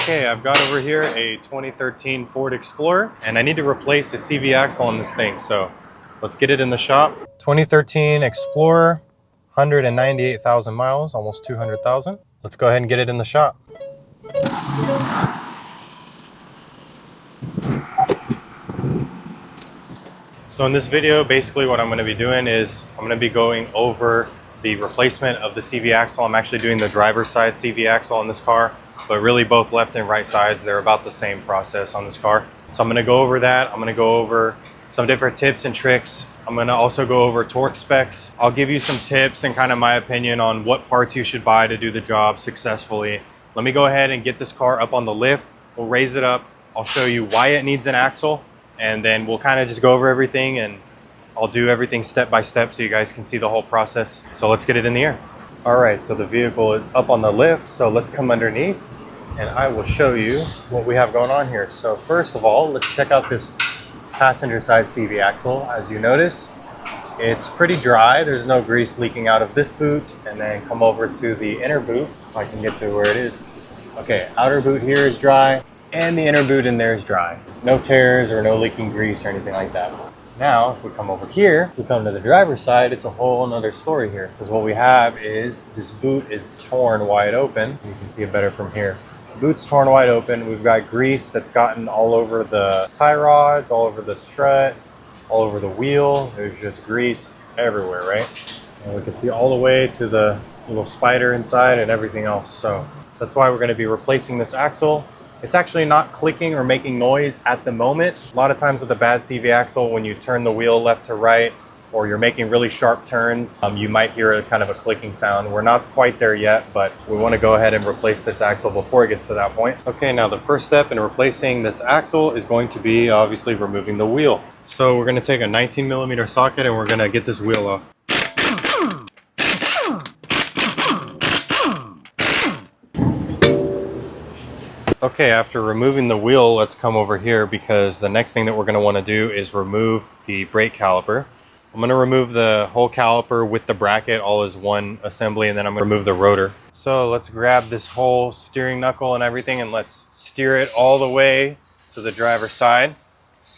Okay, I've got over here a 2013 Ford Explorer, and I need to replace the CV axle on this thing, so let's get it in the shop. 2013 Explorer, 198,000 miles, almost 200,000. Let's go ahead and get it in the shop. So in this video, basically what I'm going to be doing is I'm going to be going over the replacement of the CV axle. I'm actually doing the driver's side CV axle on this car, but really both left and right sides, they're about the same process on this car. So I'm going to go over that. I'm going to go over some different tips and tricks. I'm going to also go over torque specs. I'll give you some tips and kind of my opinion on what parts you should buy to do the job successfully. Let me go ahead and get this car up on the lift. We'll raise it up. I'll show you why it needs an axle, and then we'll kind of just go over everything, and I'll do everything step by step so you guys can see the whole process. So let's get it in the air. All right, so the vehicle is up on the lift, so let's come underneath and I will show you what we have going on here. So first of all, let's check out this passenger side CV axle. As you notice, it's pretty dry. There's no grease leaking out of this boot. And then come over to the inner boot, if I can get to where it is. Okay, outer boot here is dry, and the inner boot in there is dry. No tears or no leaking grease or anything like that. Now, if we come over here, we come to the driver's side, it's a whole nother story here. Because what we have is this boot is torn wide open. You can see it better from here. Boot's torn wide open. We've got grease that's gotten all over the tie rods, all over the strut, all over the wheel. There's just grease everywhere, right? And we can see all the way to the little spider inside and everything else. So that's why we're going to be replacing this axle. It's actually not clicking or making noise at the moment. A lot of times with a bad CV axle, when you turn the wheel left to right, or you're making really sharp turns, you might hear a kind of a clicking sound. We're not quite there yet, but we want to go ahead and replace this axle before it gets to that point. Okay, now the first step in replacing this axle is going to be obviously removing the wheel. So we're going to take a 19mm socket and we're going to get this wheel off. Okay, after removing the wheel, let's come over here because the next thing that we're going to want to do is remove the brake caliper. I'm going to remove the whole caliper with the bracket all as one assembly, and then I'm going to remove the rotor. So let's grab this whole steering knuckle and everything and let's steer it all the way to the driver's side.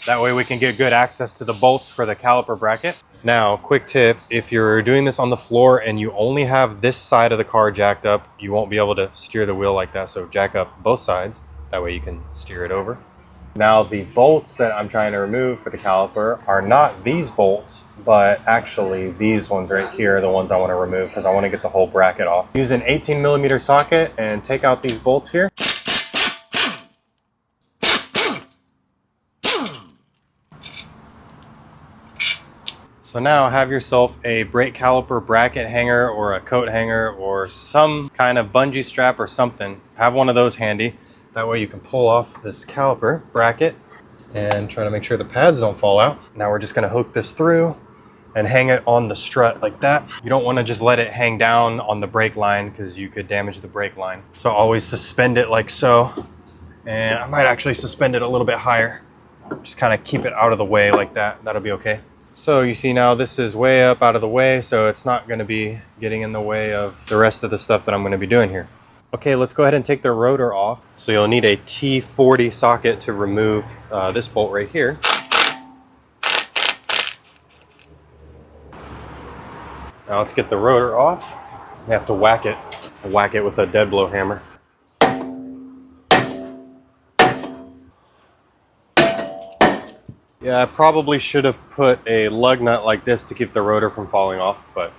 That way we can get good access to the bolts for the caliper bracket. Now, quick tip, if you're doing this on the floor and you only have this side of the car jacked up, you won't be able to steer the wheel like that. So jack up both sides, that way you can steer it over. Now, the bolts that I'm trying to remove for the caliper are not these bolts, but actually these ones right here are the ones I want to remove because I want to get the whole bracket off. Use an 18mm socket and take out these bolts here. So now have yourself a brake caliper bracket hanger or a coat hanger or some kind of bungee strap or something. Have one of those handy. That way you can pull off this caliper bracket and try to make sure the pads don't fall out. Now we're just going to hook this through and hang it on the strut like that. You don't want to just let it hang down on the brake line because you could damage the brake line. So always suspend it like so. And I might actually suspend it a little bit higher. Just kind of keep it out of the way like that. That'll be okay. So you see now this is way up out of the way, so it's not going to be getting in the way of the rest of the stuff that I'm going to be doing here. Okay, let's go ahead and take the rotor off. So you'll need a T40 socket to remove this bolt right here. Now let's get the rotor off. You have to whack it with a dead blow hammer. Yeah, I probably should have put a lug nut like this to keep the rotor from falling off, but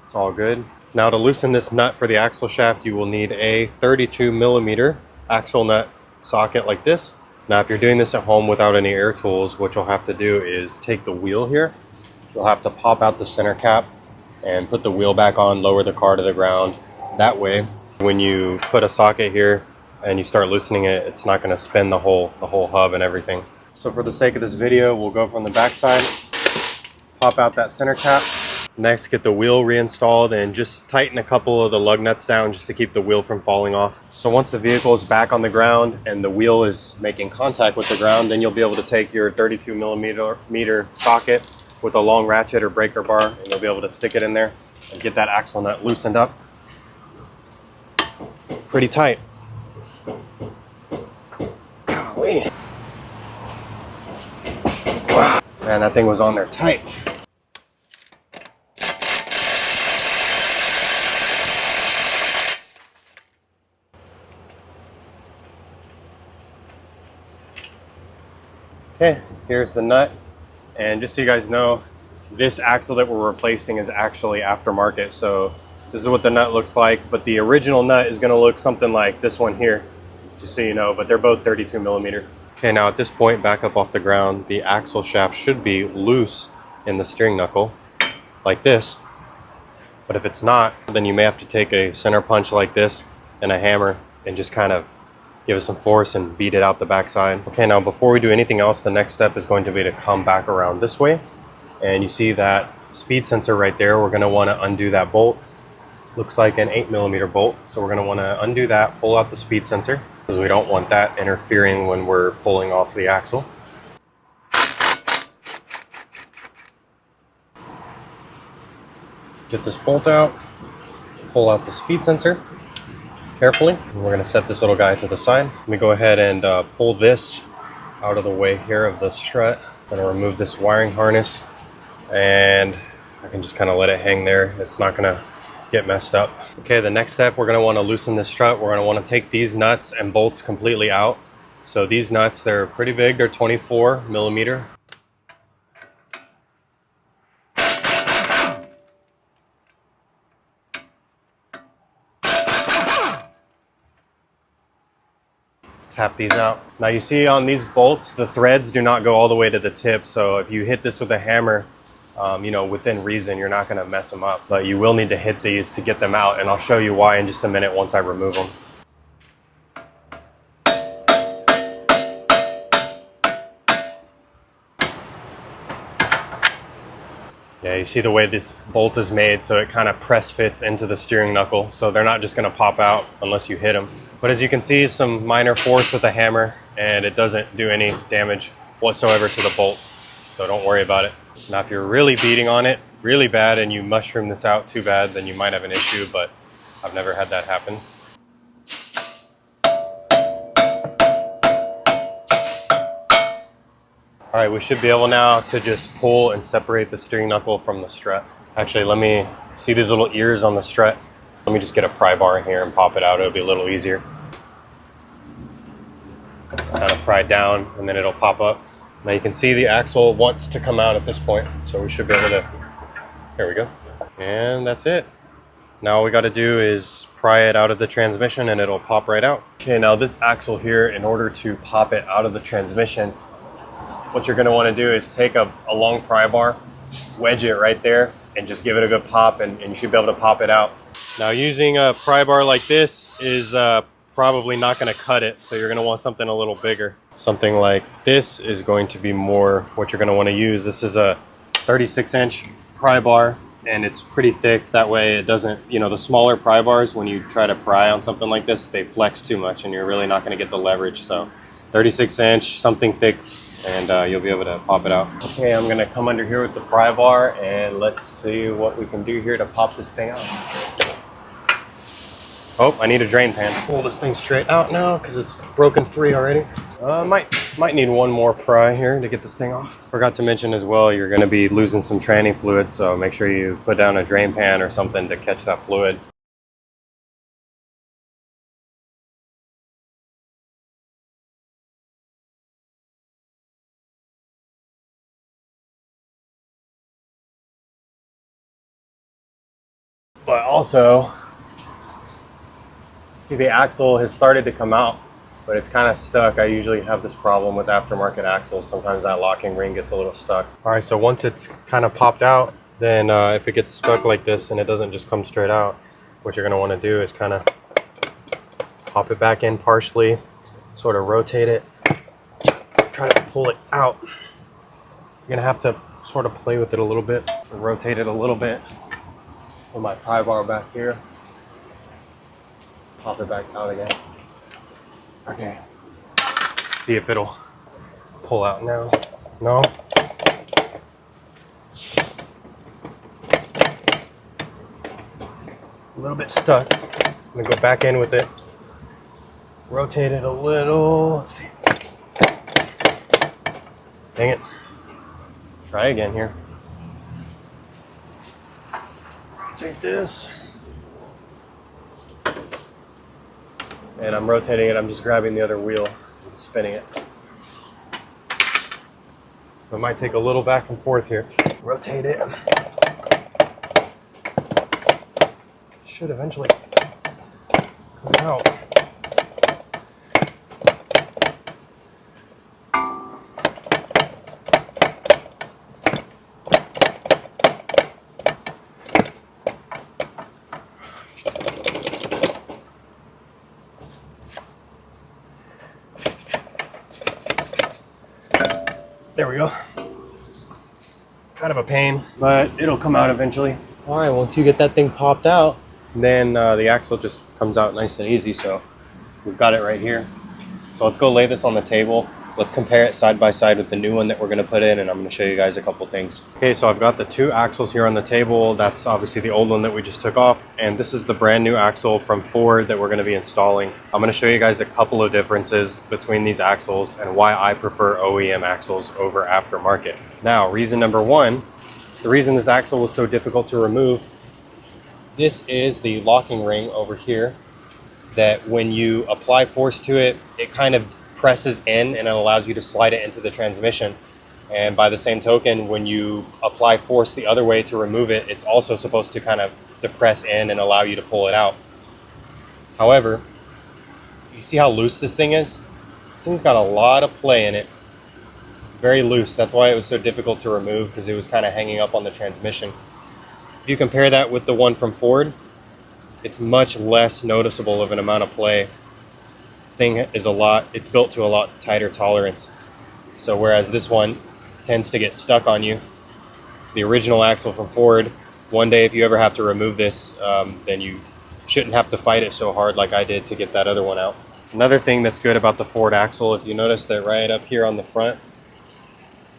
it's all good. Now to loosen this nut for the axle shaft, you will need a 32mm axle nut socket like this. Now if you're doing this at home without any air tools, what you'll have to do is take the wheel here. You'll have to pop out the center cap and put the wheel back on, lower the car to the ground. That way, when you put a socket here and you start loosening it, it's not going to spin the whole hub and everything. So for the sake of this video, we'll go from the back side, pop out that center cap. Next, get the wheel reinstalled and just tighten a couple of the lug nuts down just to keep the wheel from falling off. So once the vehicle is back on the ground and the wheel is making contact with the ground, then you'll be able to take your 32mm socket with a long ratchet or breaker bar, and you'll be able to stick it in there and get that axle nut loosened up pretty tight. Man, that thing was on there tight. Okay, here's the nut. And just so you guys know, this axle that we're replacing is actually aftermarket. So this is what the nut looks like, but the original nut is gonna look something like this one here, just so you know, but they're both 32 millimeter. Okay, now at this point, back up off the ground, the axle shaft should be loose in the steering knuckle, like this. But if it's not, then you may have to take a center punch like this and a hammer and just kind of give it some force and beat it out the backside. Okay, now before we do anything else, the next step is going to be to come back around this way. And you see that speed sensor right there. We're gonna wanna undo that bolt. Looks like an 8 millimeter bolt. So we're gonna wanna undo that, pull out the speed sensor, because we don't want that interfering when we're pulling off the axle. Get this bolt out, pull out the speed sensor carefully. And we're gonna set this little guy to the side. Let me go ahead and pull this out of the way here of the strut. I'm gonna remove this wiring harness, and I can just kind of let it hang there. It's not gonna get messed up. Okay, the next step, we're gonna wanna loosen this strut. We're gonna wanna take these nuts and bolts completely out. So these nuts, they're pretty big. They're 24 millimeter. Tap these out. Now you see on these bolts, the threads do not go all the way to the tip. So if you hit this with a hammer, you know, within reason, you're not gonna mess them up. But you will need to hit these to get them out. And I'll show you why in just a minute once I remove them. Yeah, you see the way this bolt is made, so it kind of press fits into the steering knuckle. So they're not just gonna pop out unless you hit them. But as you can see, some minor force with a hammer, and it doesn't do any damage whatsoever to the bolt. So don't worry about it. Now, if you're really beating on it really bad and you mushroom this out too bad, then you might have an issue, but I've never had that happen. All right, we should be able now to just pull and separate the steering knuckle from the strut. Actually, let me see these little ears on the strut. Let me just get a pry bar in here and pop it out. It'll be a little easier. Kind of pry down and then it'll pop up. Now you can see the axle wants to come out at this point, so we should be able to, here we go. And that's it. Now all we gotta do is pry it out of the transmission and it'll pop right out. Okay, now this axle here, in order to pop it out of the transmission, what you're gonna wanna do is take a long pry bar, wedge it right there, and just give it a good pop, and you should be able to pop it out. Now using a pry bar like this is probably not gonna cut it, so you're gonna want something a little bigger. Something like this is going to be more what you're gonna wanna use. This is a 36-inch pry bar, and it's pretty thick. That way it doesn't, you know, the smaller pry bars, when you try to pry on something like this, they flex too much and you're really not gonna get the leverage. So 36-inch, something thick, and you'll be able to pop it out. Okay, I'm gonna come under here with the pry bar and let's see what we can do here to pop this thing out. Oh, I need a drain pan. Pull this thing straight out now because it's broken free already. Might need one more pry here to get this thing off. Forgot to mention as well, you're gonna be losing some tranny fluid, so make sure you put down a drain pan or something to catch that fluid. But also, see, the axle has started to come out, but it's kind of stuck. I usually have this problem with aftermarket axles. Sometimes that locking ring gets a little stuck. All right, so once it's kind of popped out, then if it gets stuck like this and it doesn't just come straight out, what you're gonna wanna do is kind of pop it back in partially, sort of rotate it, try to pull it out. You're gonna have to sort of play with it a little bit, rotate it a little bit. Put my pry bar back here. Pop it back out again. Okay. Let's see if it'll pull out now. No? A little bit stuck. I'm gonna go back in with it. Rotate it a little. Let's see. Dang it. Try again here. Take this. And I'm rotating it. I'm just grabbing the other wheel and spinning it. So it might take a little back and forth here. Rotate it. Should eventually come out. There we go. Kind of a pain, but it'll come out eventually. All right, once you get that thing popped out, then the axle just comes out nice and easy. So we've got it right here. So let's go lay this on the table. Let's compare it side by side with the new one that we're gonna put in, and I'm gonna show you guys a couple things. Okay, so I've got the two axles here on the table. That's obviously the old one that we just took off, and this is the brand new axle from Ford that we're gonna be installing. I'm gonna show you guys a couple of differences between these axles and why I prefer OEM axles over aftermarket. Now, reason number one, the reason this axle was so difficult to remove, this is the locking ring over here that when you apply force to it, it kind of presses in and it allows you to slide it into the transmission. And by the same token, when you apply force the other way to remove it, it's also supposed to kind of depress in and allow you to pull it out. However, you see how loose this thing is? This thing's got a lot of play in it. Very loose. That's why it was so difficult to remove, because it was kind of hanging up on the transmission. If you compare that with the one from Ford, it's much less noticeable of an amount of play. This thing is it's built to a lot tighter tolerance. So whereas this one tends to get stuck on you, the original axle from Ford, one day if you ever have to remove this, then you shouldn't have to fight it so hard like I did to get that other one out. Another thing that's good about the Ford axle, if you notice that right up here on the front,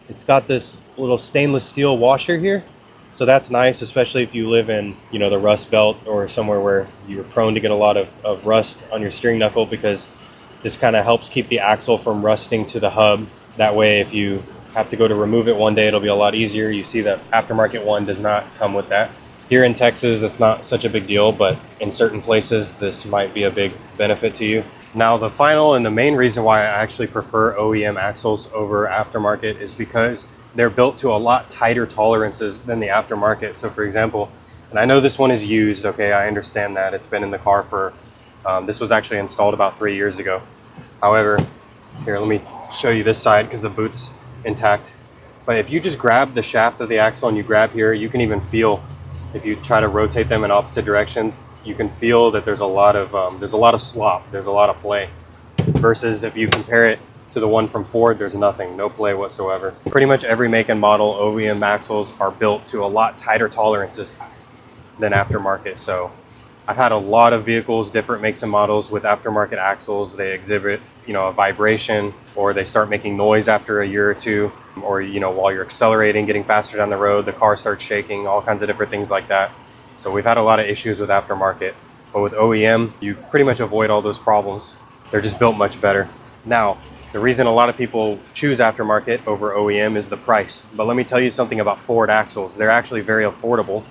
it's got this little stainless steel washer here. So that's nice, especially if you live in, the Rust Belt or somewhere where you're prone to get a lot of rust on your steering knuckle, because this kind of helps keep the axle from rusting to the hub. That way, if you have to go to remove it one day, it'll be a lot easier. You see the aftermarket one does not come with that. Here in Texas, it's not such a big deal, but in certain places, this might be a big benefit to you. Now, the final and the main reason why I actually prefer OEM axles over aftermarket is because they're built to a lot tighter tolerances than the aftermarket. So for example, and I know this one is used, okay, I understand that. It's been in the car for, this was actually installed about 3 years ago. However, here, let me show you this side because the boot's intact. But if you just grab the shaft of the axle and you grab here, you can even feel, if you try to rotate them in opposite directions, you can feel that there's a lot of slop, there's a lot of play. Versus if you compare it to the one from Ford, there's nothing, no play whatsoever. Pretty much every make and model OEM axles are built to a lot tighter tolerances than aftermarket. So I've had a lot of vehicles, different makes and models with aftermarket axles. They exhibit, a vibration, or they start making noise after a year or two, or, while you're accelerating, getting faster down the road, the car starts shaking, all kinds of different things like that. So we've had a lot of issues with aftermarket, but with OEM, you pretty much avoid all those problems. They're just built much better. Now, the reason a lot of people choose aftermarket over OEM is the price. But let me tell you something about Ford axles. They're actually very affordable.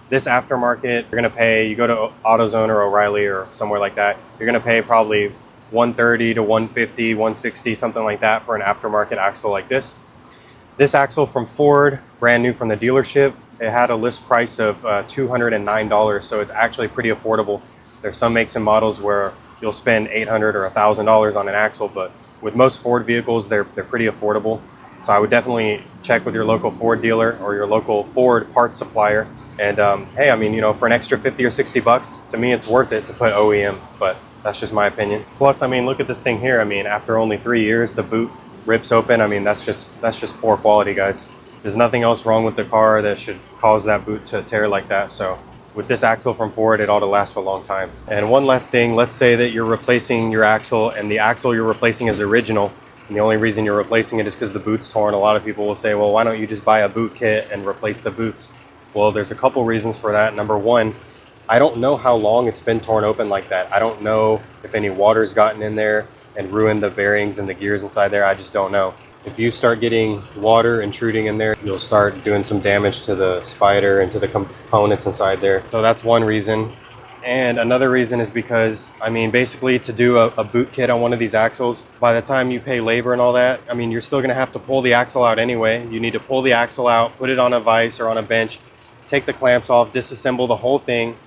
This aftermarket, you're gonna pay, you go to AutoZone or O'Reilly or somewhere like that, you're gonna pay probably $130 to $150, $160, something like that for an aftermarket axle like this. This axle from Ford, brand new from the dealership, it had a list price of $209, so it's actually pretty affordable. There's some makes and models where you'll spend $800 or $1,000 on an axle, but with most Ford vehicles, they're pretty affordable. So I would definitely check with your local Ford dealer or your local Ford parts supplier. And hey, I mean, for an extra 50 or 60 bucks, to me, it's worth it to put OEM, but that's just my opinion. Plus, I mean, look at this thing here. I mean, after only 3 years, the boot rips open. I mean, that's just poor quality, guys. There's nothing else wrong with the car that should cause that boot to tear like that. So with this axle from Ford, it ought to last for a long time. And one last thing, let's say that you're replacing your axle and the axle you're replacing is original. And the only reason you're replacing it is because the boot's torn. A lot of people will say, well, why don't you just buy a boot kit and replace the boots? Well, there's a couple reasons for that. Number one, I don't know how long it's been torn open like that. I don't know if any water's gotten in there and ruined the bearings and the gears inside there. I just don't know. If you start getting water intruding in there, you'll start doing some damage to the spider and to the components inside there. So that's one reason. And another reason is because, I mean, basically to do a boot kit on one of these axles, by the time you pay labor and all that, I mean, you're still gonna have to pull the axle out anyway. You need to pull the axle out, put it on a vise or on a bench, take the clamps off, disassemble the whole thing,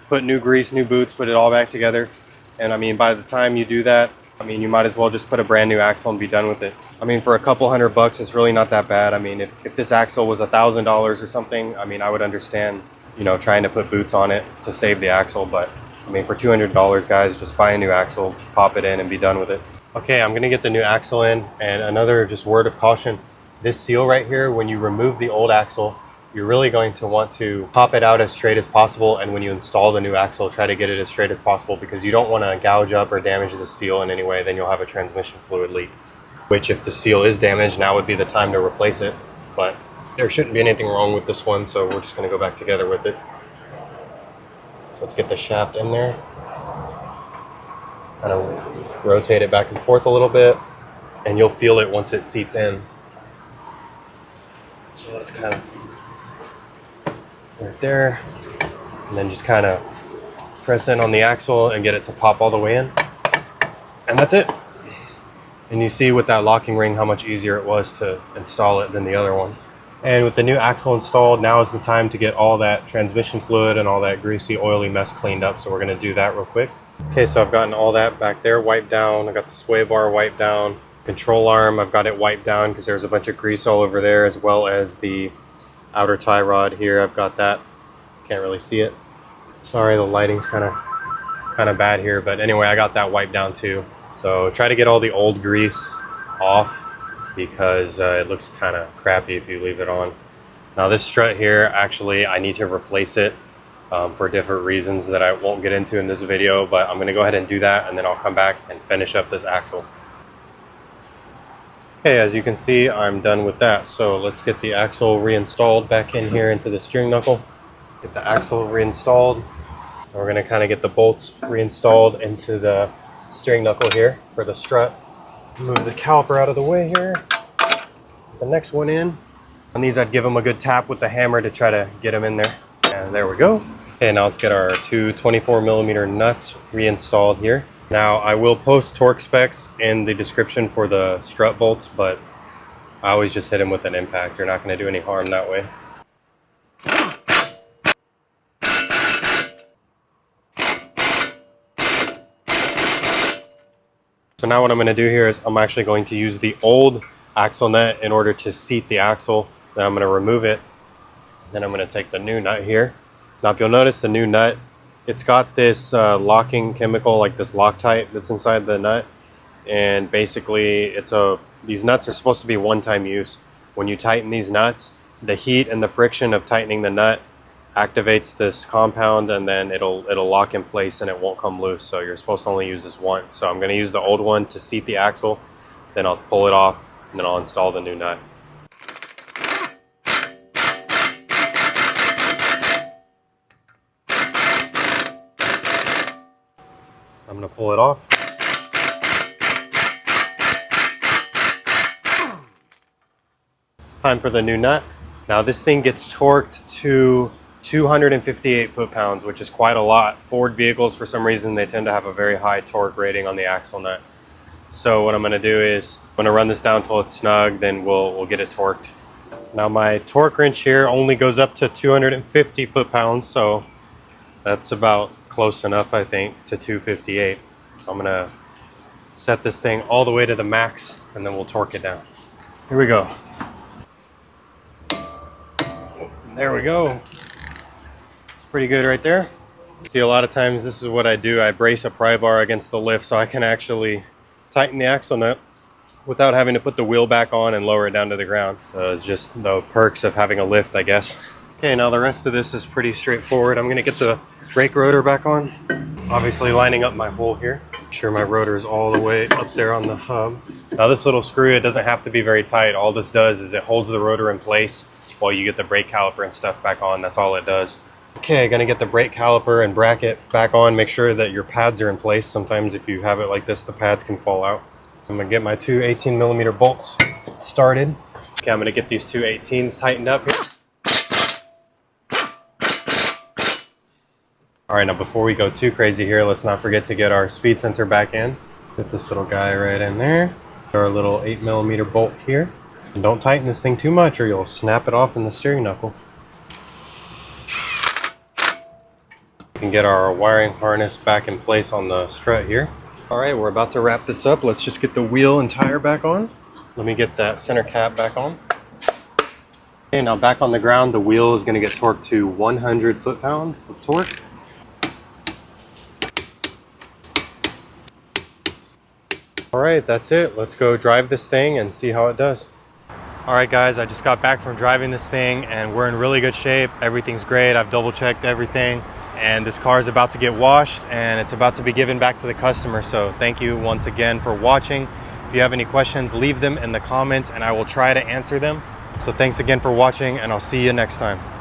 put new grease, new boots, put it all back together. And I mean, by the time you do that, I mean, you might as well just put a brand new axle and be done with it. I mean, for a couple $100, it's really not that bad. I mean, if this axle was $1,000 or something, I mean, I would understand, you know, trying to put boots on it to save the axle. But I mean, for $200, guys, just buy a new axle, pop it in and be done with it. Okay, I'm gonna get the new axle in. And another just word of caution, this seal right here, when you remove the old axle, you're really going to want to pop it out as straight as possible. And when you install the new axle, try to get it as straight as possible, because you don't want to gouge up or damage the seal in any way. Then you'll have a transmission fluid leak, which if the seal is damaged, now would be the time to replace it. But there shouldn't be anything wrong with this one, so we're just going to go back together with it. So let's get the shaft in there. Kind of rotate it back and forth a little bit, and you'll feel it once it seats in. So let's kind of right there, and then just kind of press in on the axle and get it to pop all the way in, and that's it. And you see with that locking ring how much easier it was to install it than the other one. And with the new axle installed, now is the time to get all that transmission fluid and all that greasy oily mess cleaned up. So we're going to do that real quick. Okay, so I've gotten all that back there wiped down. I got the sway bar wiped down, control arm, I've got it wiped down because there's a bunch of grease all over there, as well as the outer tie rod here. I've got that. Can't really see it. Sorry, the lighting's kind of bad here, but anyway, I got that wiped down too. So try to get all the old grease off, because it looks kind of crappy if you leave it on. Now this strut here, actually I need to replace it for different reasons that I won't get into in this video, but I'm going to go ahead and do that, and then I'll come back and finish up this axle. Okay, as you can see, I'm done with that. So let's get the axle reinstalled back in here into the steering knuckle. Get the axle reinstalled. So we're gonna kind of get the bolts reinstalled into the steering knuckle here for the strut. Move the caliper out of the way here. Get the next one in. On these, I'd give them a good tap with the hammer to try to get them in there. And there we go. Okay, now let's get our two 24mm nuts reinstalled here. Now, I will post torque specs in the description for the strut bolts, but I always just hit them with an impact. You're not going to do any harm that way. So now what I'm going to do here is I'm actually going to use the old axle nut in order to seat the axle. Then I'm going to remove it. Then I'm going to take the new nut here. Now, if you'll notice the new nut, it's got this locking chemical, like this Loctite, that's inside the nut. And basically, these nuts are supposed to be one-time use. When you tighten these nuts, the heat and the friction of tightening the nut activates this compound, and then it'll lock in place and it won't come loose. So you're supposed to only use this once. So I'm going to use the old one to seat the axle. Then I'll pull it off, and then I'll install the new nut. I'm going to pull it off. Time for the new nut. Now this thing gets torqued to 258 foot-pounds, which is quite a lot. Ford vehicles, for some reason, they tend to have a very high torque rating on the axle nut. So what I'm going to do is I'm going to run this down till it's snug, then we'll get it torqued. Now my torque wrench here only goes up to 250 foot-pounds, so that's about close enough, I think, to 258. So I'm gonna set this thing all the way to the max, and then we'll torque it down. Here we go. There we go. It's pretty good right there. See, a lot of times this is what I do. I brace a pry bar against the lift so I can actually tighten the axle nut without having to put the wheel back on and lower it down to the ground. So it's just the perks of having a lift, I guess. Okay, now the rest of this is pretty straightforward. I'm gonna get the brake rotor back on. Obviously lining up my hole here. Make sure my rotor is all the way up there on the hub. Now this little screw, it doesn't have to be very tight. All this does is it holds the rotor in place while you get the brake caliper and stuff back on. That's all it does. Okay, gonna get the brake caliper and bracket back on. Make sure that your pads are in place. Sometimes if you have it like this, the pads can fall out. I'm gonna get my two 18mm bolts, it started. Okay, I'm gonna get these two 18s tightened up here. All right, now before we go too crazy here, let's not forget to get our speed sensor back in. Get this little guy right in there. Our little 8mm bolt here. And don't tighten this thing too much or you'll snap it off in the steering knuckle. We can get our wiring harness back in place on the strut here. All right, we're about to wrap this up. Let's just get the wheel and tire back on. Let me get that center cap back on. Okay, now back on the ground, the wheel is gonna get torqued to 100 foot-pounds of torque. All right, that's it. Let's go drive this thing and see how it does. All right, guys, I just got back from driving this thing and we're in really good shape. Everything's great. I've double checked everything and this car is about to get washed and it's about to be given back to the customer. So thank you once again for watching. If you have any questions, leave them in the comments and I will try to answer them. So thanks again for watching and I'll see you next time.